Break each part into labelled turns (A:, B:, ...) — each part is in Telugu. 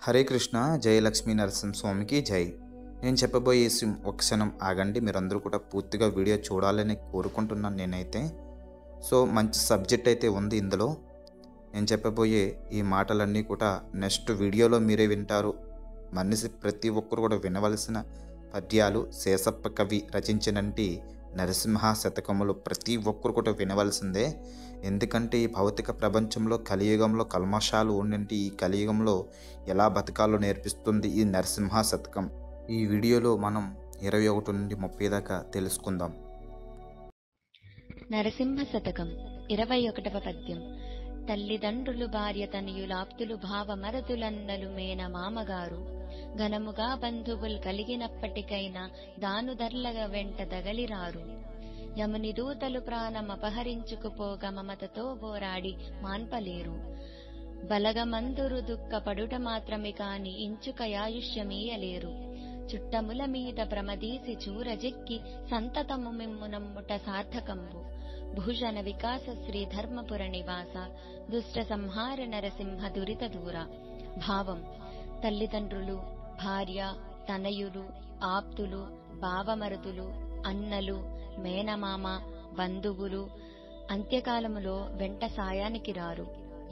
A: హరే కృష్ణ. జయ లక్ష్మీ నరసింహస్వామికి జై. నేను చెప్పబోయే ఒక క్షణం ఆగండి. మీరందరూ కూడా పూర్తిగా వీడియో చూడాలని కోరుకుంటున్నాను నేనైతే. సో మంచి సబ్జెక్ట్ అయితే ఉంది ఇందులో. నేను చెప్పబోయే ఈ మాటలన్నీ కూడా నెక్స్ట్ వీడియోలో మీరే వింటారు. మనిషి ప్రతి ఒక్కరు కూడా వినవలసిన పద్యాలు శేషప్ప కవి రచించినంటి నరసింహ శతకములు ప్రతి ఒక్కరు కూడా వినవలసిందే. ఎందుకంటే ఈ భౌతిక ప్రపంచంలో కలియుగంలో కల్మషాలు ఉండింటి ఈ కలియుగంలో ఎలా బతకాలో నేర్పిస్తుంది ఈ నరసింహ శతకం. ఈ వీడియోలో మనం 21 నుండి 30 దాకా తెలుసుకుందాం.
B: నరసింహ శతకం 21వ పద్యం. తల్లిదండ్రులు భార్య తనయులాప్తులు భావమరతులన్నలు మేన మామగారు ఘనముగా బంధువులు కలిగినప్పటికైనా దానుదర్లగా వెంట దగలిరారు. యముని దూతలు ప్రాణమపహరించుకుపోగా మమతతో పోరాడి మాన్పలేరు. బలగమందురు దుఃఖపడుట మాత్రమే కాని ఇంచుకయాయుష్యమీయలేరు. చుట్టముల మీద ప్రమదీసి చూరజెక్కి సంతతము మిమ్ము నమ్ముట సార్థకంబు. భూషణ వికాస శ్రీ ధర్మపుర నివాస దుష్ట సంహార నరసింహ దురిత దూర. భావం: తల్లిదండ్రులు, భార్య, తనయులు, ఆప్తులు, భావమరుతులు, అన్నలు, మేనమామ, బంధువులు అంత్యకాలములో వెంట సాయానికి రారు.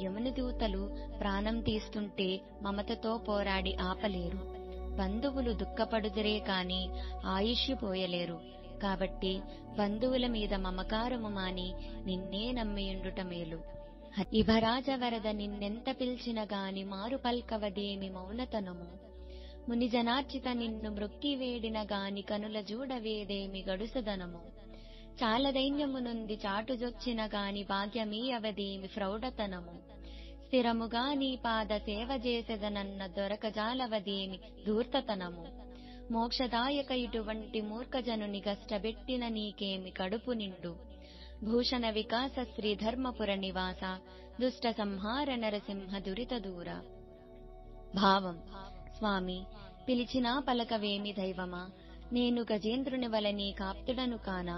B: యముని దూతలు ప్రాణం తీస్తుంటే మమతతో పోరాడి ఆపలేరు. బంధువులు దుఃఖపడుదురే కాని ఆయుష్యు పోయలేరు. కాబట్టి బంధువుల మీద మమకారము మాని నిన్నే నమ్మియుండుట మేలు. ఇభరాజ వరద నిన్నెంత పిలిచిన గాని మారు పల్కవదేమి మౌనతనము. మునిజనార్చిత నిన్ను మృక్కి వేడిన గాని కనుల జూడవేదేమి గడుసదనము. చాలా దైన్యమునుంది చాటుజొచ్చిన గాని భాగ్యమీయవదేమి ఫ్రౌఢతనము. స్థిరముగా నీ పాద సేవ చేసెదనన్న దొరకజాలవదేమి ధూర్తతనము. మోక్షదాయక ఇటువంటి మూర్ఖజనుని గష్టబెట్టిన నీకేమి కడుపు నిండు. భూషణ వికాస శ్రీ ధర్మపుర నివాస దుష్ట సంహార నరసింహ దురిత దూర. భావం: స్వామి, పిలిచినా పలకవేమి దైవమా, నేను గజేంద్రుని వలె నీ కాప్తుడను కానా.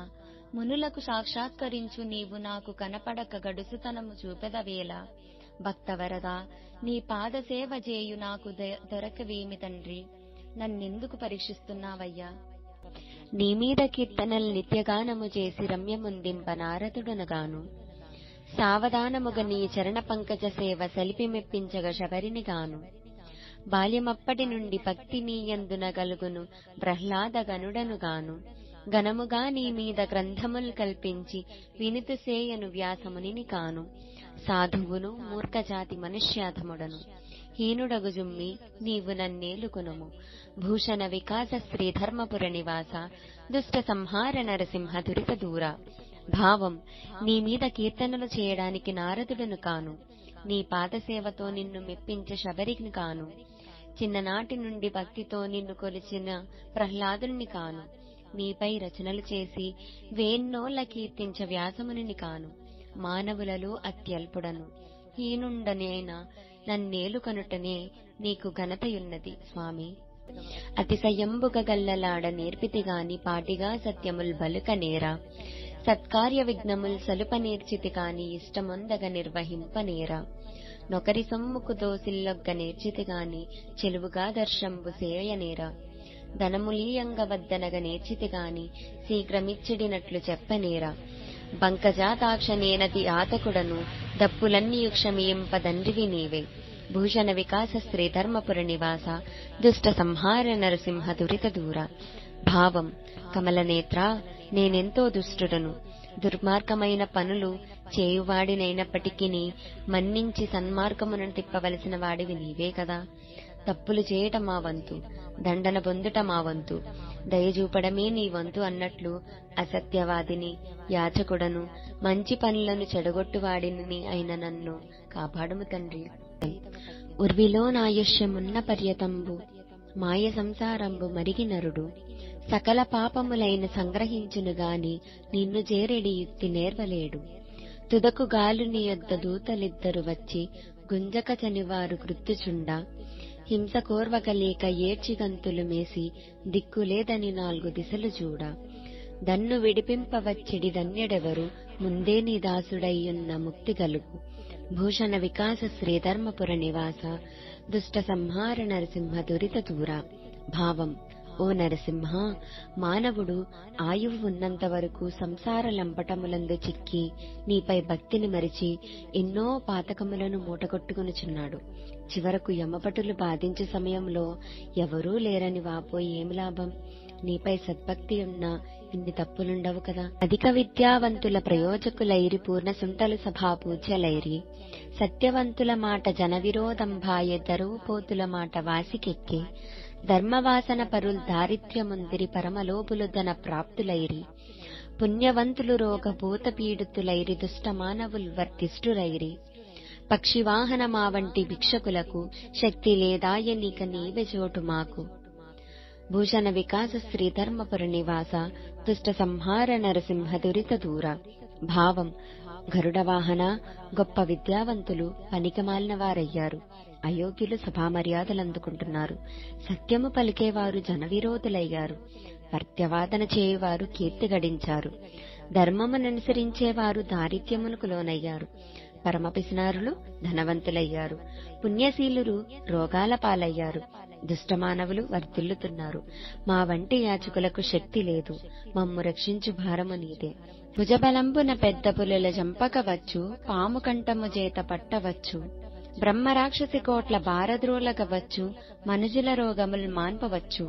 B: మునులకు సాక్షాత్కరించు నీవు నాకు కనపడక గడుసుతనము చూపెదవేళ. భక్తవరదా, నీ పాదసేవ చేయు నాకు దొరకవేమి తండ్రి, నన్నెందుకు పరీక్షిస్తున్నావయ్యా. నీమీద కీర్తనలు నిత్యగానము చేసి రమ్యముందింప నారదుడనగాను. సావధానముగ నీ చరణ పంకజ సేవ సలిపి మెప్పించగ శబరిని గాను. బాల్యమప్పటి నుండి భక్తి నీయందున గలుగును ప్రహ్లాద గనుడను గాను. ఘనముగా నీ మీద గ్రంథములు కల్పించి వినుతు సేయను వ్యాసమునిని కాను. సాధువును మూర్ఖజాతి మనుష్యాధముడను హీనుడగు జుమ్మి నీవు నన్నేలుకొనుము. భూషణ వికాస శ్రీ ధర్మపుర నివాస దుష్ట సంహార నరసింహ దురిత దూర. భావం: నీ మీద కీర్తనలు చేయడానికి నారదుడను కాను. నీ పాదసేవతో నిన్ను మెప్పించే శబరిని కాను. చిన్ననాటి నుండి భక్తితో నిన్ను కొలిచిన ప్రహ్లాదుని కాను. నీపై రచనలు చేసి వేన్నోళ్ళ కీర్తించ వ్యాసమునిని కాను. మానవులలో అత్యల్పుడను హీనుండనైనా నన్నేలు కనుటనే నీకు ఘనతయున్నది స్వామి. అతిశయంబుగ గల్లలాడ నేర్పితిగాని పాటిగా సత్యముల్ బలుక నేరా. సత్కార్య విఘ్నముల్ సలుప నేర్చితి కాని ఇష్టమొందగ నిర్వహింపనేరా. నొకరి సొమ్ముకు దోసిల్లొగ్గ నేర్చితి గాని చెలువుగా దర్శంబు సేయనేరా. ధనములీయంగ వద్దనగ నేర్చితి గాని శీఘ్రమిచ్చిడినట్లు చెప్పనేరా. బంకజాతాక్ష నేనతి ఆతకుడను దప్పులన్నీ క్షమింప దండ్రివి నీవే. భూషణ వికాస శ్రీ ధర్మపుర నివాస దుష్ట సంహార నరసింహ దురిత దూర. భావం: కమలనేత్ర, నేనెంతో దుష్టుడను. దుర్మార్గమైన పనులు చేయువాడినైనప్పటికీ మన్నించి సన్మార్గమును తిప్పవలసిన వాడివి నీవే కదా. తప్పులు చేయట మా వంతు, దండన పొందుట మా వంతు, దయచూపడమే నీ వంతు అన్నట్లు అసత్యవాదిని, యాచకుడను, మంచి పనులను చెడగొట్టువాడిని అయిన నన్ను కాపాడుము తండ్రి. ఉర్విలో నాయుష్యమున్న పర్యతంబు మాయ సంసారంబు మరిగి నరుడు. సకల పాపములైన సంగ్రహించును గాని నిన్ను చేరెడి యుక్తి నేర్వలేడు. తుదకు గాలుని యొద్ద దూతలిద్దరు వచ్చి గుంజక చనివారు కృత్తుచుండా. హింస కోర్వకలేక ఏడ్చి గంతులు మేసి దిక్కులేదని 4 దిశలు చూడ. దన్ను విడిపింపవచ్చిడి ధన్యుడెవరు ముందే నీ దాసుడయ్యున్న ముక్తి గలుగు. భూషణ వికాస శ్రీ ధర్మపుర నివాస
C: దుష్ట సంహార నరసింహ దురిత దూర. భావం: ఓ నరసింహ, మానవుడు ఆయువు ఉన్నంత వరకు సంసార లంపటములందు చిక్కి నీపై భక్తిని మరిచి ఎన్నో పాతకములను మూటగొట్టుకునుచున్నాడు. చివరకు యమభటులు బాధించే సమయంలో ఎవరూ లేరని వాపోయి ఏమి లాభం? నీపై సద్భక్తి ఉన్నా ఇన్ని తప్పులుండవు కదా. అధిక విద్యావంతుల ప్రయోజకులైరి పూర్ణసుంటలు సభా పూజ్యలైరి. సత్యవంతుల మాట జన విరోధంభాయే దరువుపోతుల మాట వాసికెక్కే. ధర్మవాసన పరుల్ దారిద్ర్యముందిరి పరమలోపులు ధన ప్రాప్తులైరి. పుణ్యవంతులు రోగ భూత పీడితులైరి దుష్ట మానవుల్ వర్తిష్ఠురైరి. పక్షివాహన మా వంటి భిక్షకులకు శక్తి లేదాయ నీక నీవే చోటు మాకు. భూషణ వికాస శ్రీ ధర్మపుర నివాస దుష్ట సంహార నరసింహ దురిత దూర. భావం: గరుడ వాహన, గొప్ప విద్యావంతులు పనికిమాలిన వారయ్యారు. అయోగ్యులు సభా మర్యాదలందుకుంటున్నారు. సత్యము పలికేవారు జనవిరోధులయ్యారు. పర్త్యవాదన చేయువారు కీర్తి గడించారు. ధర్మముననుసరించేవారు దారిద్ర్యమునకు లోనయ్యారు. పరమపిసినారులు ధనవంతులయ్యారు. పుణ్యశీలురు రోగాల పాలయ్యారు. దుష్టమానవులు వర్ధిల్లుతున్నారు. మా వంటి యాచకులకు శక్తి లేదు. మమ్ము రక్షించు భారము నీదే. భుజబలంబున పెద్ద పులుల జంపకవచ్చు. పాము కంఠము చేత పట్టవచ్చు. బ్రహ్మరాక్షసి కోట్ల బారద్రోలగవచ్చు. మనుజుల రోగములు మాన్పవచ్చు.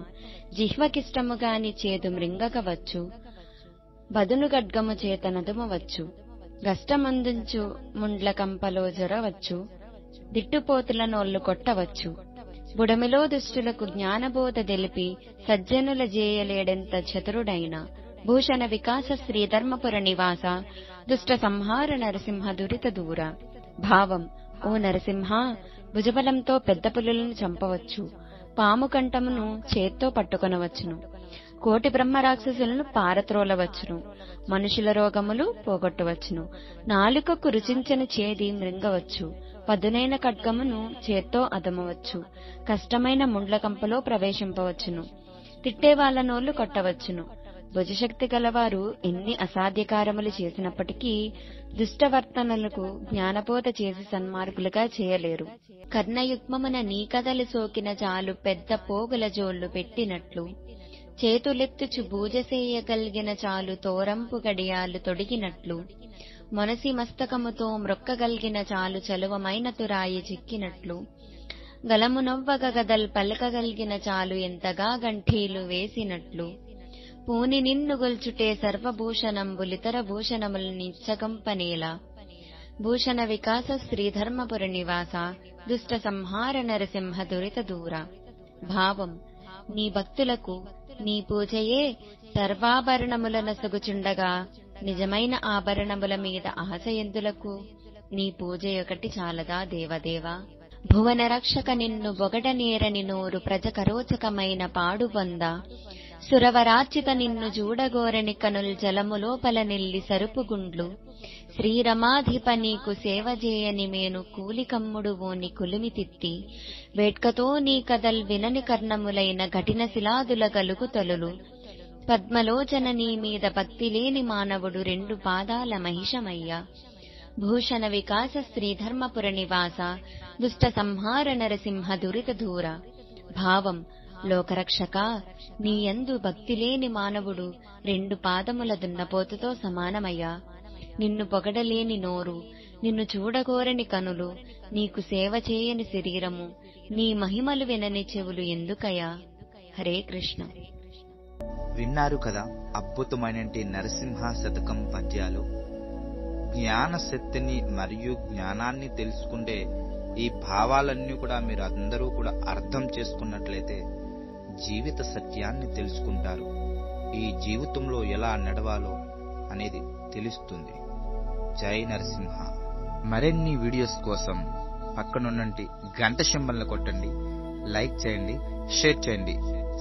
C: జిహ్వకిష్టముగాని చేదు మృంగకవచ్చు. బదును గడ్గము చేత నదుమవచ్చు. గష్టమందుంచు ముండ్ల కంపలో జొరవచ్చు. దిట్టుపోతుల నోళ్లు కొట్టవచ్చు. బుడమిలో దుష్టులకు జ్ఞానబోధ తెలిపి సజ్జనుల జేయలేడెంత చతురుడైన. భూషణ వికాస శ్రీ ధర్మపుర నివాస దుష్ట సంహార నరసింహ దురిత దూర. భావం: ఓ నరసింహ, భుజబలంతో పెద్ద పులులను చంపవచ్చు. పాము కంఠమును చేత్తో పట్టుకొనవచ్చును. కోటి బ్రహ్మరాక్షసులను పారత్రోలవచ్చును. మనుషుల రోగములు పోగొట్టవచ్చును. నాలుకకు రుచించని చేది మృంగవచ్చు. పదునైన ఖడ్గమును చేత్తో అదమవచ్చు. కష్టమైన ముండ్ల కంపలో ప్రవేశింపవచ్చును. తిట్టేవాళ్ల నోళ్లు కొట్టవచ్చును. భుజశక్తి గలవారు ఎన్ని అసాధ్యకారములు చేసినప్పటికీ దుష్టవర్తనలకు జ్ఞానబోధ చేసి సన్మార్గులుగా చేయలేరు. కర్ణయుగ్మమున నీ కదలి సోకిన చాలు పెద్ద పోగుల జోళ్లు పెట్టినట్లు. చేతులెత్తుచు బూజసేయగలిగిన చాలు తోరంపు గడియాలు తొడిగినట్లు. మొనసి మస్తకముతో మ్రొక్కగలిగిన చాలు చలువమైన తురాయి చిక్కినట్లు. గలమునవ్వగ గదల్ పలకగలిగిన చాలు ఎంతగా గంఠీలు వేసినట్లు. పూని నిన్ను గొల్చుటే సర్వభూషణంబులితర భూషణములు నిచ్చగంపనేలా. భూషణ వికాస శ్రీ ధర్మపుర నివాస దుష్ట సంహార నరసింహ దురిత దూర. భావం: నీ భక్తులకు నీ పూజయే సర్వాభరణములనసగుచుండగా నిజమైన ఆభరణముల మీద ఆశయందులకు నీ పూజయొకటి చాలదా దేవదేవా. భువన రక్షక నిన్ను బొగడనేరని నోరు ప్రజకరోచకమైన పాడు పొంద. సురవరార్చిత నిన్ను జూడగోరని కనుల్ జలములోపల నిల్లి సరుపుగుండ్లు. శ్రీరమాధిప నీకు సేవజేయని మేను కూలికమ్ముడు ఓని కులిమితిత్తి. వేట్కతో నీ కదల్ వినని కర్ణములైన ఘటిన శిలాదుల గలుగు తొలులు. పద్మలోచన నీ మీద భక్తి లేని మానవుడు రెండు పాదాల మహిషమయ్య. భూషణ వికాస శ్రీ ధర్మపుర నివాస దుష్ట సంహార నరసింహ దురిత దూర. భావం: లోకరక్షక, నీయందు భక్తి లేని మానవుడు రెండు పాదముల దున్నపోతుతో సమానమయ్యా. నిన్ను పొగడలేని నోరు, నిన్ను చూడగోరని కనులు, నీకు సేవ చేయని శరీరము, నీ మహిమలు వినని చెవులు ఎందుకయ్యా? హరే కృష్ణ.
A: విన్నారు కదా అద్భుతమైన నరసింహ శతకం పద్యాలు. జ్ఞాన శక్తిని మరియు జ్ఞానాన్ని తెలుసుకుంటే ఈ భావాలన్నీ కూడా మీరు అందరూ కూడా అర్థం చేసుకున్నట్లయితే జీవిత సత్యాన్ని తెలుసుకుంటారు. ఈ జీవితంలో ఎలా నడవాలో అనేది తెలుస్తుంది. జై నరసింహ. మరిన్ని వీడియోస్ కోసం పక్కనున్నటి గంట సింబల్ని కొట్టండి, లైక్ చేయండి, షేర్ చేయండి.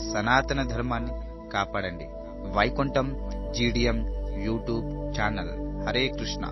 A: సనాతన ధర్మాన్ని కాపాడండి. Vaikuntham GDM YouTube channel. Hare Krishna.